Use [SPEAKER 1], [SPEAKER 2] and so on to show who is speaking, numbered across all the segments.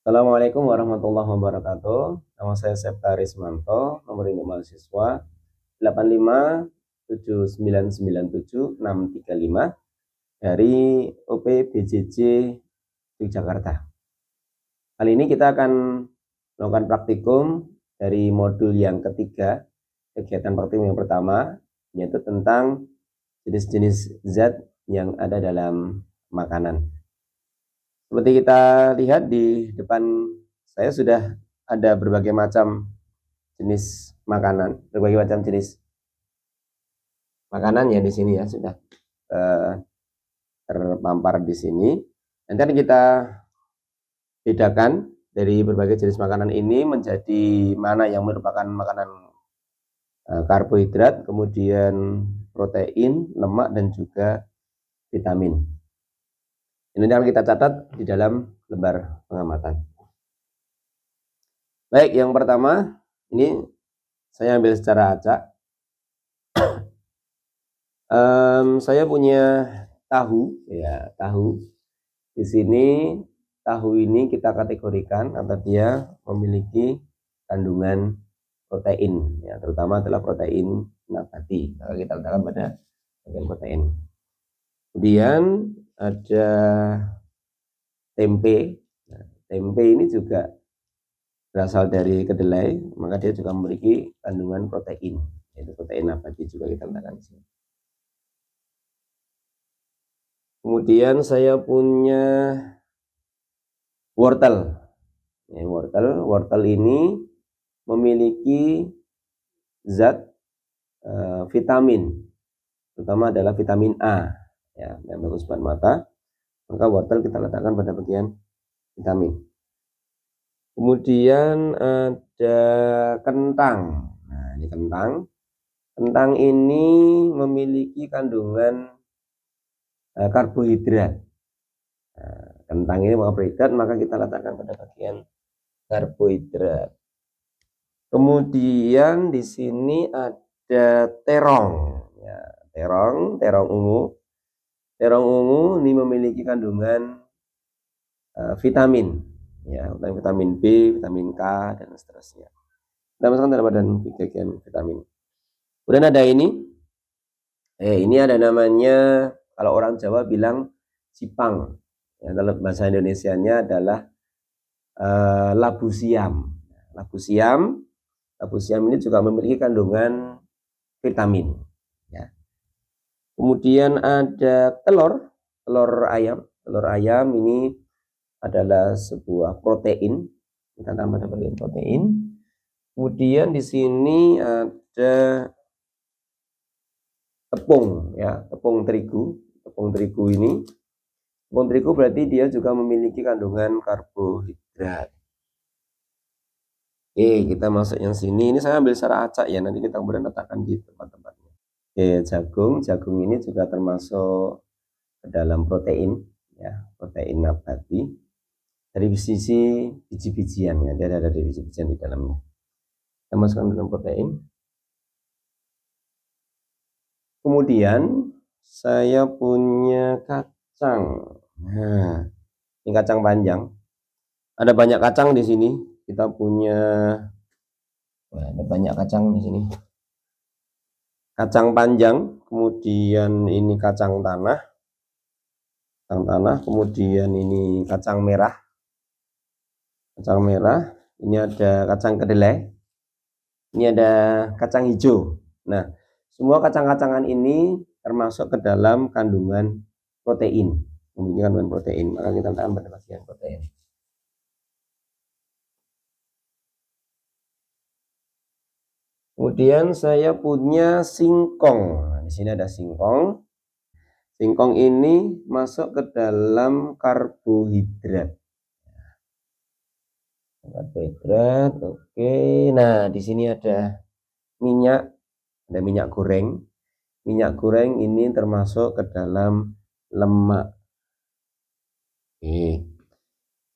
[SPEAKER 1] Assalamualaikum warahmatullahi wabarakatuh. Nama saya Septa Rismanto, nomor induk mahasiswa 857997 635 dari OP BJJ Yogyakarta. Kali ini kita akan melakukan praktikum dari modul yang ketiga, kegiatan praktikum yang pertama, yaitu tentang jenis-jenis zat yang ada dalam makanan. Seperti kita lihat di depan saya sudah ada berbagai macam jenis makanan, berbagai macam jenis makanan ya di sini ya sudah terpampar di sini. Nanti kita bedakan dari berbagai jenis makanan ini menjadi mana yang merupakan makanan karbohidrat, kemudian protein, lemak, dan juga vitamin. Ini akan kita catat di dalam lembar pengamatan. Baik, yang pertama ini saya ambil secara acak. Saya punya tahu, ya tahu. Di sini tahu ini kita kategorikan atau dia memiliki kandungan protein, ya terutama adalah protein nabati. Maka kita letakkan pada bagian protein. Kemudian ada tempe. Nah, tempe ini juga berasal dari kedelai, maka dia juga memiliki kandungan protein, yaitu protein nabati juga kita letakkan di sini. Kemudian saya punya wortel. Ya, wortel ini memiliki zat vitamin, terutama adalah vitamin A, ya, yang bagus buat mata. Maka wortel kita letakkan pada bagian vitamin. Kemudian ada kentang. Nah, ini kentang. Kentang ini memiliki kandungan karbohidrat. Nah, kentang ini karbohidrat, maka kita letakkan pada bagian karbohidrat. Kemudian di sini ada terong. Ya, terong ungu. Terong ungu ini memiliki kandungan vitamin, ya, vitamin B, vitamin K, dan seterusnya. Kita masukkan dalam badan bagian vitamin. Kemudian ada ini ada namanya, kalau orang Jawa bilang cipang. Ya, dalam bahasa Indonesianya adalah labu siam. Labu siam ini juga memiliki kandungan vitamin. Ya. Kemudian ada telur ayam. Telur ayam ini adalah sebuah protein. Kita tambah bagian protein. Kemudian di sini ada tepung, ya, tepung terigu. Tepung terigu ini, tepung terigu berarti dia juga memiliki kandungan karbohidrat. Oke, kita masuk yang sini. Ini saya ambil secara acak ya, nanti kita kemudian letakkan di tempat-tempatnya. Oke, jagung ini juga termasuk ke dalam protein, ya, protein nabati. Dari sisi biji-bijian, ya, dia ada biji-bijian di dalamnya. Kita masukkan dalam protein. Kemudian saya punya kacang. Nah, ini kacang panjang. Ada banyak kacang di sini. Kita punya ada banyak kacang di sini. Kacang panjang, kemudian ini kacang tanah, kemudian ini kacang merah, ini ada kacang kedelai, ini ada kacang hijau. Nah, semua kacang-kacangan ini termasuk ke dalam kandungan protein, memiliki kandungan protein. Maka kita letakkan pada bagian protein. Kemudian saya punya singkong. Nah, di sini ada singkong. Singkong ini masuk ke dalam karbohidrat. Karbohidrat, oke. Nah, di sini ada minyak goreng. Minyak goreng ini termasuk ke dalam lemak. Oke.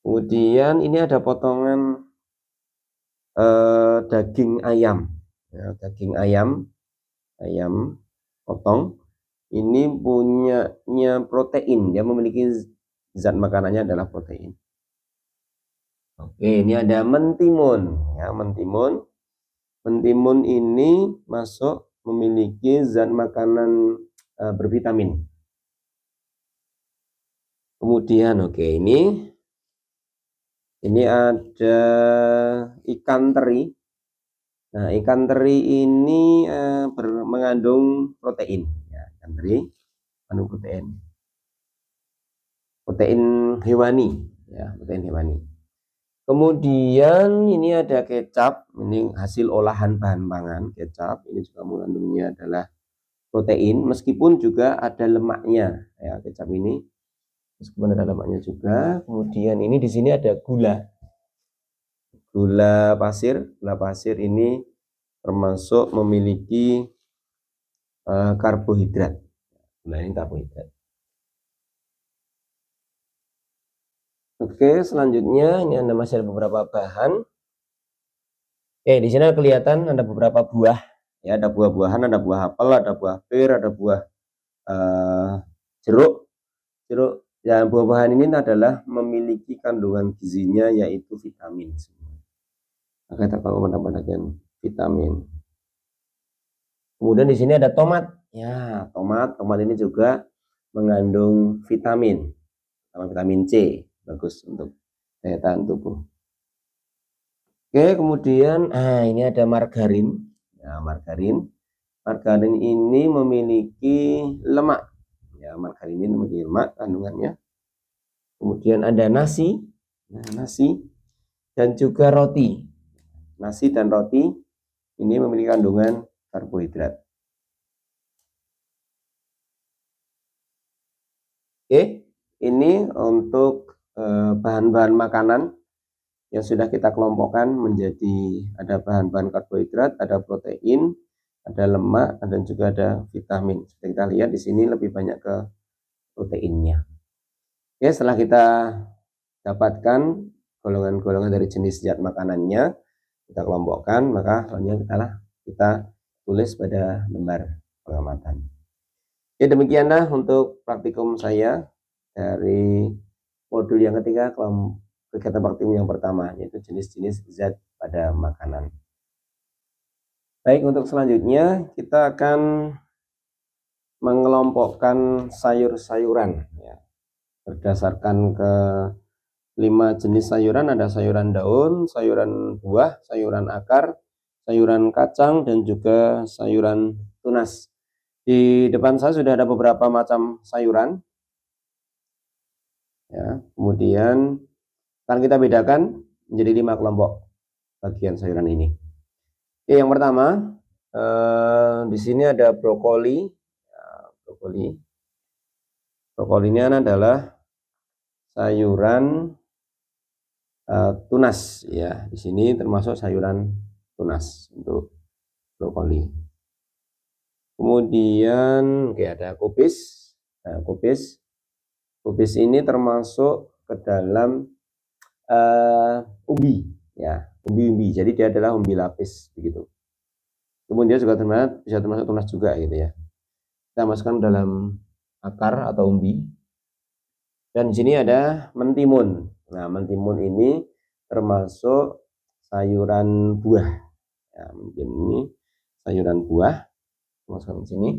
[SPEAKER 1] Kemudian ini ada potongan daging ayam. Ya, daging ayam potong. Ini punya protein, dia memiliki zat makanannya adalah protein. Oke, ini ada mentimun ya, mentimun. Mentimun ini masuk memiliki zat makanan bervitamin. Kemudian oke, ini ada ikan teri. Nah, ikan teri ini mengandung protein ya, ikan teri mengandung protein hewani ya, protein hewani. Kemudian ini ada kecap, ini hasil olahan bahan pangan. Kecap ini juga mengandungnya adalah protein, meskipun juga ada lemaknya ya, kecap ini meskipun ada lemaknya juga. Kemudian ini di sini ada gula pasir ini termasuk memiliki karbohidrat. Gula ini karbohidrat. Oke, selanjutnya ini Anda masih ada beberapa bahan. Di sini kelihatan ada beberapa buah. Ya, ada buah-buahan, ada buah apel, ada buah pir, ada buah jeruk. Dan buah-buahan ini adalah memiliki kandungan gizinya yaitu vitamin. Maka kita kalau mendapatkan vitamin. Kemudian di sini ada tomat. Ya, tomat ini juga mengandung vitamin, sama vitamin C, bagus untuk daya tahan tubuh. Oke, kemudian ini ada margarin. Ya, margarin ini memiliki lemak. Ya, margarin ini memiliki lemak kandungannya. Kemudian ada nasi. Nah, nasi dan juga roti. Nasi dan roti ini memiliki kandungan karbohidrat. Oke, ini untuk bahan-bahan makanan yang sudah kita kelompokkan menjadi ada bahan-bahan karbohidrat, ada protein, ada lemak, dan juga ada vitamin. Seperti kita lihat di sini lebih banyak ke proteinnya. Oke, setelah kita dapatkan golongan-golongan dari jenis zat makanannya, kita kelompokkan, maka selanjutnya kita tulis pada lembar pengamatan. Ya, demikianlah untuk praktikum saya dari modul yang ketiga, kegiatan praktikum yang pertama, yaitu jenis-jenis zat pada makanan. Baik, untuk selanjutnya kita akan mengelompokkan sayur-sayuran ya, berdasarkan ke 5 jenis sayuran. Ada sayuran daun, sayuran buah, sayuran akar, sayuran kacang, dan juga sayuran tunas. Di depan saya sudah ada beberapa macam sayuran. Ya, kemudian akan kita bedakan menjadi 5 kelompok bagian sayuran ini. Oke, yang pertama di sini ada brokoli. Ya, brokoli ini adalah sayuran tunas ya. Di sini termasuk sayuran tunas untuk brokoli. Kemudian ada kubis. Nah, kubis ini termasuk ke dalam umbi ya, umbi. Jadi dia adalah umbi lapis begitu. Kemudian juga bisa termasuk tunas juga gitu ya. Kita masukkan dalam akar atau umbi. Dan di sini ada mentimun. Nah, mentimun ini termasuk sayuran buah. Ya, mungkin ini sayuran buah. Masukkan di sini.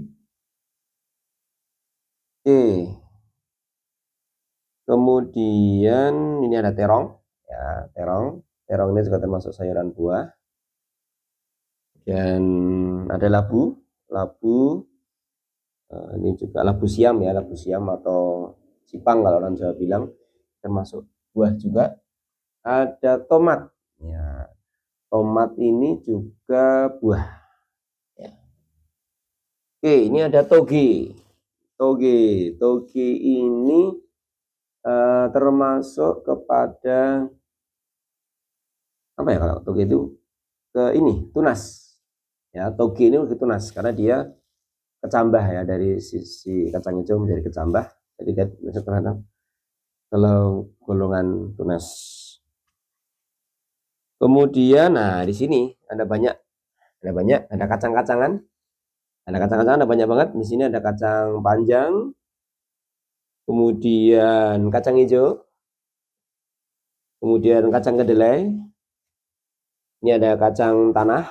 [SPEAKER 1] Oke. Kemudian ini ada terong. Ya, terong ini juga termasuk sayuran buah. Dan ada labu. Ini juga labu siam ya, labu siam atau sipang kalau orang Jawa bilang, termasuk buah juga. Ada tomat. Ya, tomat ini juga buah. Ya. Oke, ini ada toge. Toge ini termasuk kepada apa ya kalau toge itu tunas. Ya, toge ini tunas karena dia kecambah ya, dari sisi kacang hijau menjadi kecambah. Jadi dia masuk terhadap kalau golongan tunas. Kemudian di sini ada kacang-kacangan. Ada banyak banget. Di sini ada kacang panjang. Kemudian kacang hijau. kemudian kacang kedelai, ini ada kacang tanah,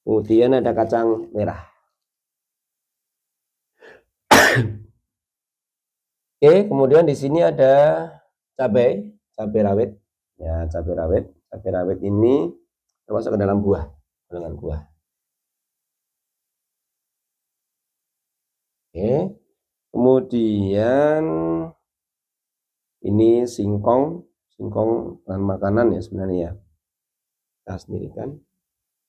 [SPEAKER 1] kemudian ada kacang merah. Oke, kemudian di sini ada cabai rawit. Ya, cabai rawit ini termasuk ke dalam buah, dengan buah. Oke, kemudian ini singkong bahan makanan ya sebenarnya ya. Kita sendiri kan.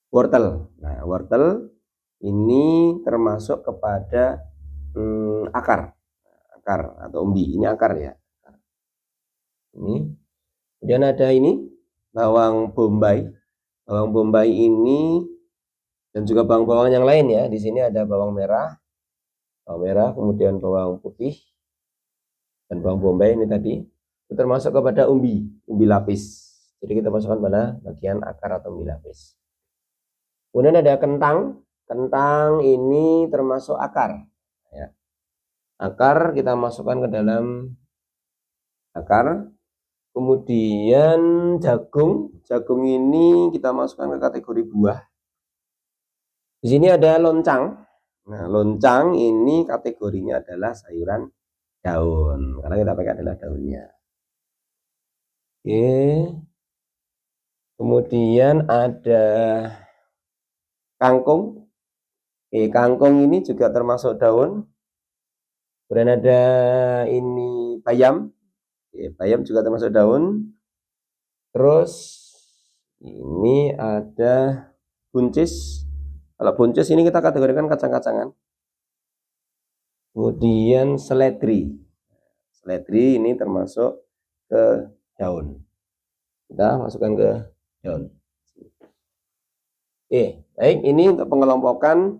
[SPEAKER 1] Wortel. Nah, wortel ini termasuk kepada akar atau umbi. Ini akar ya. Ini. Kemudian ada ini bawang bombay. Bawang bombay ini dan juga bawang-bawang yang lain ya. Di sini ada bawang merah, kemudian bawang putih dan bawang bombay ini tadi. Itu termasuk kepada umbi lapis. Jadi kita masukkan pada bagian akar atau umbi lapis. Kemudian ada kentang ini termasuk akar. Ya. Akar kita masukkan ke dalam akar. Kemudian jagung ini kita masukkan ke kategori buah. Di sini ada loncang. Nah, loncang ini kategorinya adalah sayuran daun, karena kita pakai adalah daunnya. Oke. Kemudian ada kangkung. Kangkung ini juga termasuk daun. Kemudian ada ini bayam. Bayam juga termasuk daun. Terus ini ada buncis. Kalau buncis ini kita kategorikan kacang-kacangan. Kemudian seledri. Seledri ini termasuk ke daun. Kita masukkan ke daun. Baik, ini untuk pengelompokan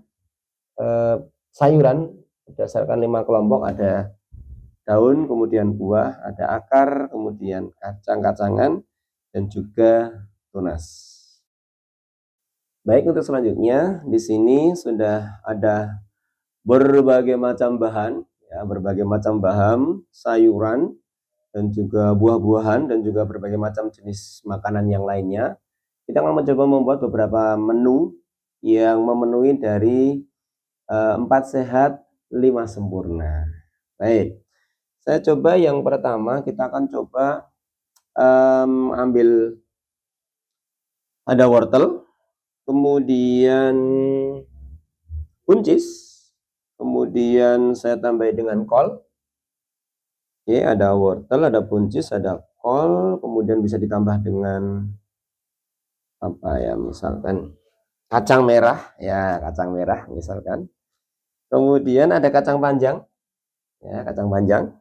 [SPEAKER 1] sayuran berdasarkan 5 kelompok. Ada daun, kemudian buah, ada akar, kemudian kacang-kacangan, dan juga tunas. Baik, untuk selanjutnya di sini sudah ada berbagai macam bahan, ya, berbagai macam bahan sayuran dan juga buah-buahan dan juga berbagai macam jenis makanan yang lainnya. Kita akan mencoba membuat beberapa menu yang memenuhi dari 4 sehat 5 sempurna. Baik, saya coba yang pertama. Kita akan coba ambil ada wortel, kemudian buncis, kemudian saya tambah dengan kol. Oke, ada wortel, ada buncis, ada kol, kemudian bisa ditambah dengan apa ya, misalkan kacang merah, ya, kacang merah misalkan. Kemudian ada kacang panjang, ya, kacang panjang.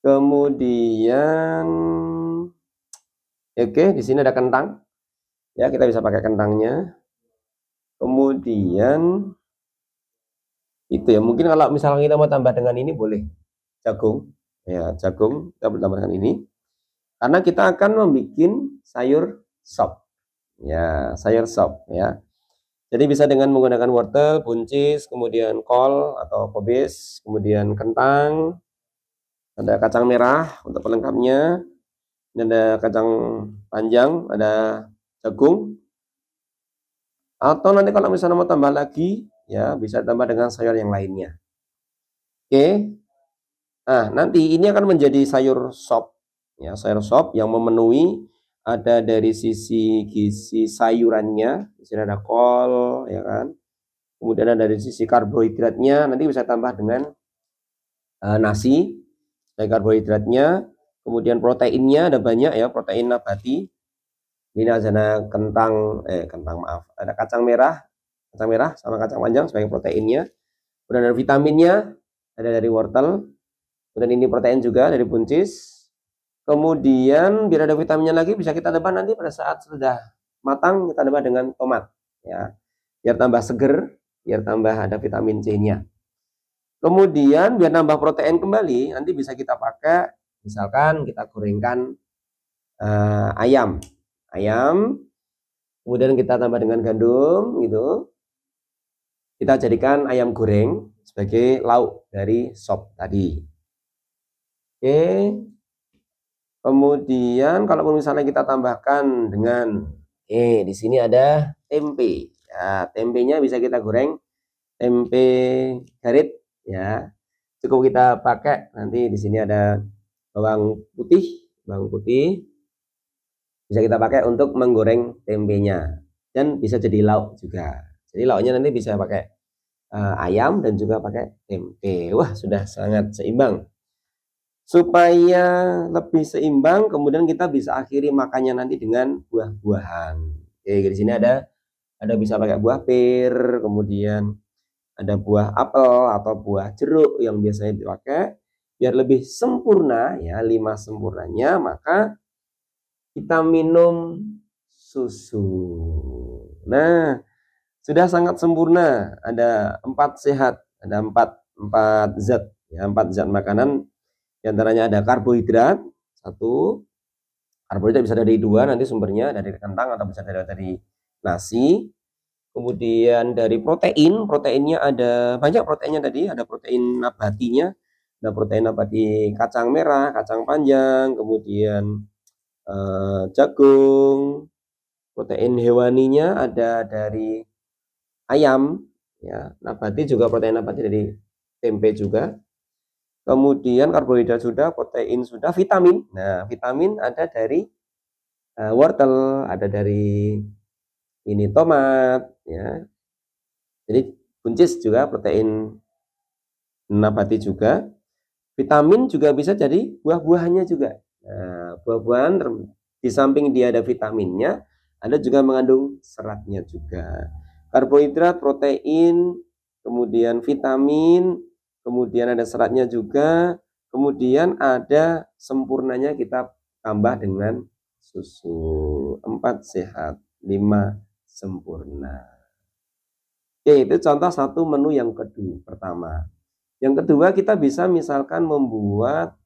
[SPEAKER 1] Kemudian oke, di sini ada kentang, ya, kita bisa pakai kentangnya. Kemudian itu ya, mungkin kalau misalnya kita mau tambah dengan ini boleh jagung, ya, jagung kita boleh tambahkan ini, karena kita akan membuat sayur sop, ya, sayur sop, ya. Jadi bisa dengan menggunakan wortel, buncis, kemudian kol atau kobis, kemudian kentang, ada kacang merah untuk pelengkapnya, dan ada kacang panjang, ada jagung. Atau nanti kalau misalnya mau tambah lagi, ya, bisa tambah dengan sayur yang lainnya. Oke. Nah, nanti ini akan menjadi sayur sop, ya, sayur sop yang memenuhi. Ada dari sisi gizi sayurannya, di sini ada kol, ya kan. Kemudian ada dari sisi karbohidratnya, nanti bisa tambah dengan nasi, dari karbohidratnya. Kemudian proteinnya ada banyak, ya, protein nabati. Ini ada ada kacang merah sama kacang panjang sebagai proteinnya. Kemudian ada vitaminnya, ada dari wortel. Kemudian ini protein juga dari buncis. Kemudian biar ada vitaminnya lagi, bisa kita tambah nanti pada saat sudah matang, kita tambah dengan tomat, ya, biar tambah seger, biar tambah ada vitamin C-nya. Kemudian biar nambah protein kembali, nanti bisa kita pakai, misalkan kita gorengkan ayam, kemudian kita tambah dengan gandum, gitu. Kita jadikan ayam goreng sebagai lauk dari sop tadi. Oke. Kemudian kalau misalnya kita tambahkan dengan di sini ada tempe. Ya, tempenya bisa kita goreng tempe garit ya. Cukup kita pakai nanti di sini ada bawang putih bisa kita pakai untuk menggoreng tempenya dan bisa jadi lauk juga. Jadi lauknya nanti bisa pakai ayam dan juga pakai tempe. Wah, sudah sangat seimbang. Supaya lebih seimbang, kemudian kita bisa akhiri makannya nanti dengan buah-buahan. Oke, di sini ada bisa pakai buah pir, kemudian ada buah apel atau buah jeruk yang biasanya dipakai biar lebih sempurna ya, 5 sempurnanya, maka kita minum susu. Nah, sudah sangat sempurna. Ada 4 sehat, ada 4 zat ya, 4 zat makanan. Di antaranya ada karbohidrat, 1. Karbohidrat bisa dari 2 nanti sumbernya, dari kentang atau bisa dari nasi. Kemudian dari proteinnya ada banyak proteinnya tadi, ada protein nabatinya, ada protein nabati kacang merah, kacang panjang, kemudian jagung. Protein hewaninya ada dari ayam, ya, nabati juga protein nabati dari tempe juga. Kemudian karbohidrat sudah, protein sudah, vitamin. Nah, vitamin ada dari wortel, ada dari ini tomat, ya. Jadi buncis juga protein nabati juga. Vitamin juga bisa jadi buah-buahannya juga. Nah, buah-buahan di samping dia ada vitaminnya, ada juga mengandung seratnya juga. Karbohidrat, protein, kemudian vitamin, kemudian ada seratnya juga, kemudian ada sempurnanya kita tambah dengan susu. 4 sehat, 5 sempurna. Oke, itu contoh satu menu yang pertama. Yang kedua, kita bisa misalkan membuat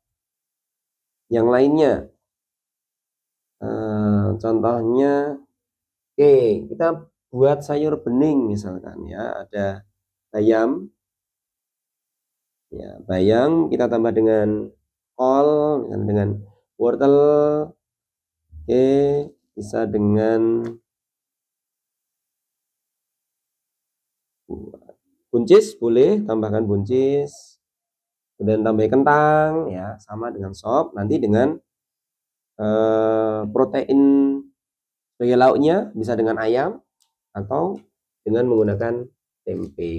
[SPEAKER 1] yang lainnya. Contohnya, kita buat sayur bening misalkan ya, ada bayam. Ya, bayam kita tambah dengan kol, dengan wortel. Bisa dengan buncis, boleh tambahkan buncis. Kemudian tambah kentang ya, sama dengan sop. Nanti dengan protein sebagai lauknya bisa dengan ayam atau dengan menggunakan tempe.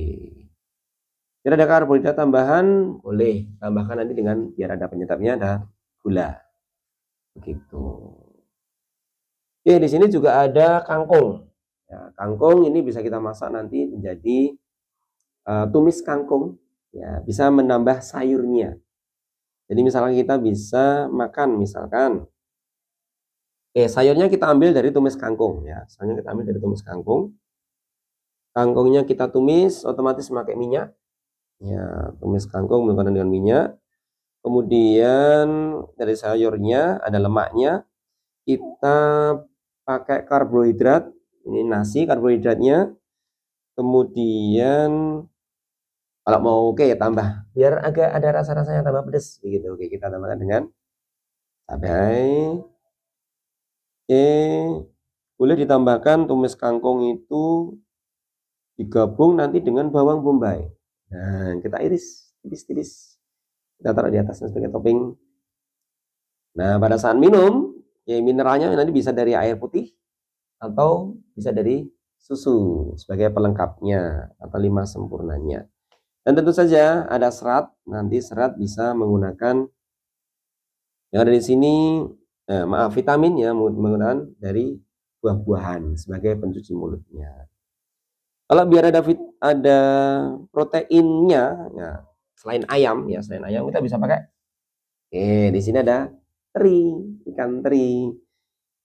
[SPEAKER 1] Kira ada karbohidrat tambahan, boleh tambahkan nanti dengan biar ada penyedapnya, ada gula. Begitu. Oke, di sini juga ada kangkung. Ya, kangkung ini bisa kita masak nanti menjadi tumis kangkung. Ya, bisa menambah sayurnya. Jadi misalkan kita bisa makan misalkan sayurnya kita ambil dari tumis kangkung ya. Sayurnya kita ambil dari tumis kangkung. Kangkungnya kita tumis otomatis pakai minyak. Ya, tumis kangkung menggunakan dengan minyak. Kemudian dari sayurnya ada lemaknya. Kita pakai karbohidrat. Ini nasi karbohidratnya. Kemudian kalau mau tambah biar agak ada rasa-rasanya tambah pedas begitu. Oke, kita tambahkan dengan cabai. Boleh ditambahkan tumis kangkung itu digabung nanti dengan bawang bombay. Nah, kita iris tipis-tipis. Kita taruh di atasnya sebagai topping. Nah, pada saat minum, mineralnya nanti bisa dari air putih atau bisa dari susu sebagai pelengkapnya atau 5 sempurnanya. Dan tentu saja ada serat. Nanti serat bisa menggunakan yang ada di sini, vitamin ya, menggunakan dari buah-buahan sebagai pencuci mulutnya. Kalau biar ada proteinnya, ya, selain ayam kita bisa pakai. Di sini ada ikan teri.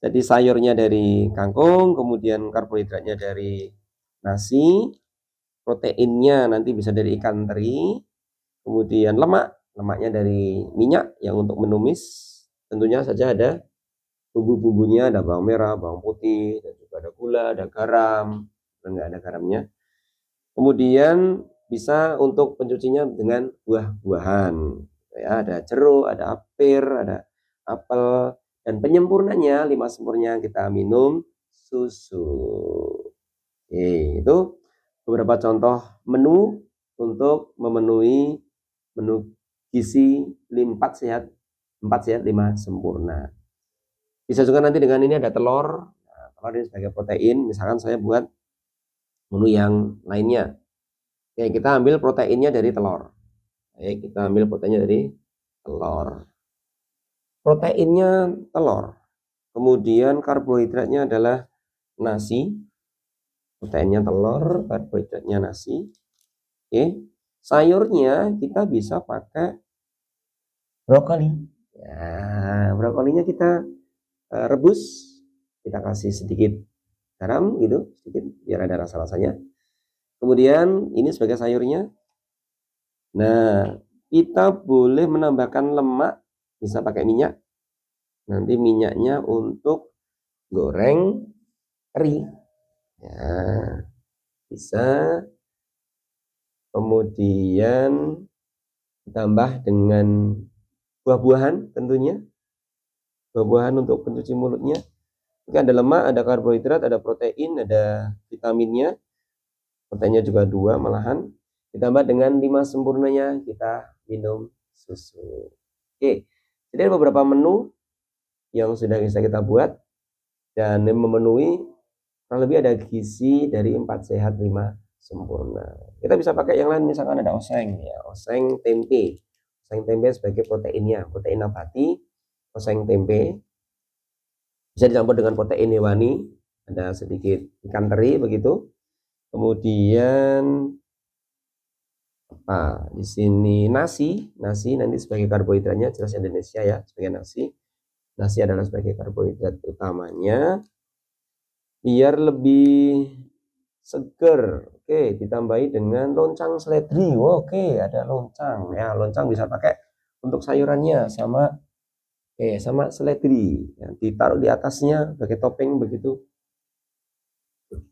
[SPEAKER 1] Jadi sayurnya dari kangkung, kemudian karbohidratnya dari nasi, proteinnya nanti bisa dari ikan teri, kemudian lemaknya dari minyak yang untuk menumis. Tentunya saja ada bumbu-bumbunya, ada bawang merah, bawang putih, dan juga ada gula, ada garam. Enggak ada garamnya. Kemudian bisa untuk pencucinya dengan buah-buahan. Ya, ada jeruk, ada apir, ada apel, dan penyempurnanya 5 sempurna kita minum susu. Oke, itu beberapa contoh menu untuk memenuhi menu gizi 4 sehat 5 sempurna. Bisa juga nanti dengan ini ada telur. Nah, telur ini sebagai protein, misalkan saya buat menu yang lainnya. Oke, kita ambil proteinnya dari telur. Oke, kita ambil proteinnya dari telur. Proteinnya telur. Kemudian karbohidratnya adalah nasi. Proteinnya telur, karbohidratnya nasi. Oke. Sayurnya kita bisa pakai brokoli. Ya, brokolinya kita rebus, kita kasih sedikit garam gitu, sedikit biar ada rasa-rasanya. Kemudian ini sebagai sayurnya. Nah, kita boleh menambahkan lemak, bisa pakai minyak. Nanti minyaknya untuk goreng teri. Ya, bisa. Kemudian ditambah dengan buah-buahan tentunya. Buah-buahan untuk pencuci mulutnya. Oke, ada lemak, ada karbohidrat, ada protein, ada vitaminnya. Proteinnya juga 2 malahan. Ditambah dengan 5 sempurnanya kita minum susu. Oke, jadi ada beberapa menu yang sudah bisa kita buat dan memenuhi kurang lebih ada gizi dari 4 sehat 5 sempurna. Kita bisa pakai yang lain, misalkan ada oseng ya, oseng tempe. Oseng tempe sebagai proteinnya, protein nabati, oseng tempe. Bisa dicampur dengan protein hewani, ada sedikit ikan teri begitu. Kemudian di sini nasi nanti sebagai karbohidratnya jelas Indonesia ya, sebagai nasi. Nasi adalah sebagai karbohidrat utamanya. Biar lebih seger, oke, ditambahi dengan loncang seledri. Oke, ada loncang ya, loncang bisa pakai untuk sayurannya sama seledri ya, ditaruh di atasnya sebagai topping begitu.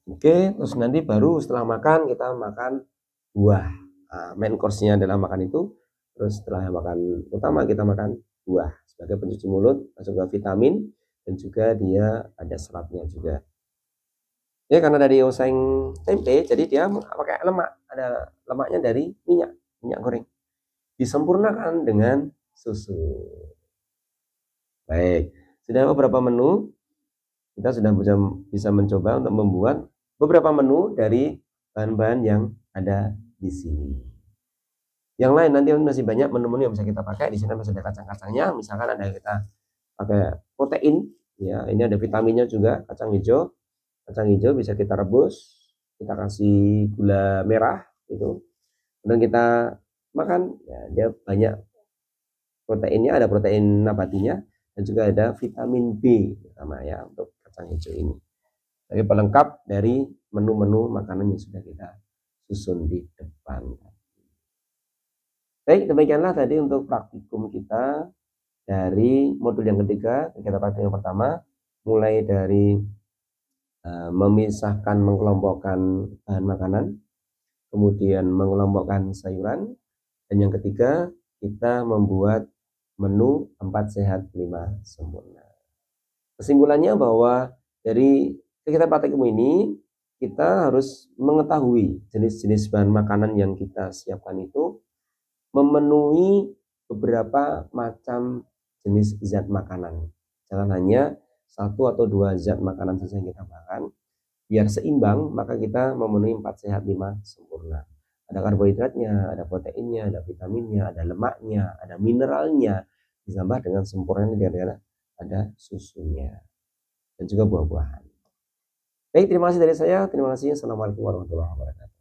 [SPEAKER 1] Oke, terus nanti baru setelah makan kita makan buah. Nah, main course-nya adalah makan itu. Terus setelah makan utama kita makan buah sebagai pencuci mulut, masuk ke vitamin, dan juga dia ada seratnya juga. Ya, karena dari oseng tempe, jadi dia pakai lemak, ada lemaknya dari minyak goreng. Disempurnakan dengan susu. Baik, sudah beberapa menu. Kita sudah bisa mencoba untuk membuat beberapa menu dari bahan-bahan yang ada di sini. Yang lain nanti masih banyak menu-menu yang bisa kita pakai. Di sini masih ada kacang-kacangnya. Misalkan ada kita pakai protein, ya ini ada vitaminnya juga, kacang hijau. Kacang hijau bisa kita rebus, kita kasih gula merah gitu, dan kita makan. Ya, dia banyak proteinnya, ada protein nabatinya, dan juga ada vitamin B terutama ya untuk kacang hijau ini. Jadi pelengkap dari menu-menu makanan yang sudah kita susun di depan. Baik, demikianlah tadi untuk praktikum kita dari modul yang ketiga. Kita praktikum yang pertama, mulai dari memisahkan, mengelompokkan bahan makanan, kemudian mengelompokkan sayuran, dan yang ketiga kita membuat menu 4 sehat 5 sempurna. Kesimpulannya bahwa dari kegiatan praktikum ini kita harus mengetahui jenis-jenis bahan makanan yang kita siapkan itu memenuhi beberapa macam jenis zat makanan. Jangan hanya 1 atau 2 zat makanan saja yang kita makan. Biar seimbang, maka kita memenuhi 4 sehat 5 sempurna. Ada karbohidratnya, ada proteinnya, ada vitaminnya, ada lemaknya, ada mineralnya, ditambah dengan sempurnanya adalah ada susunya dan juga buah-buahan. Baik, terima kasih dari saya. Terima kasih. Assalamualaikum warahmatullahi wabarakatuh.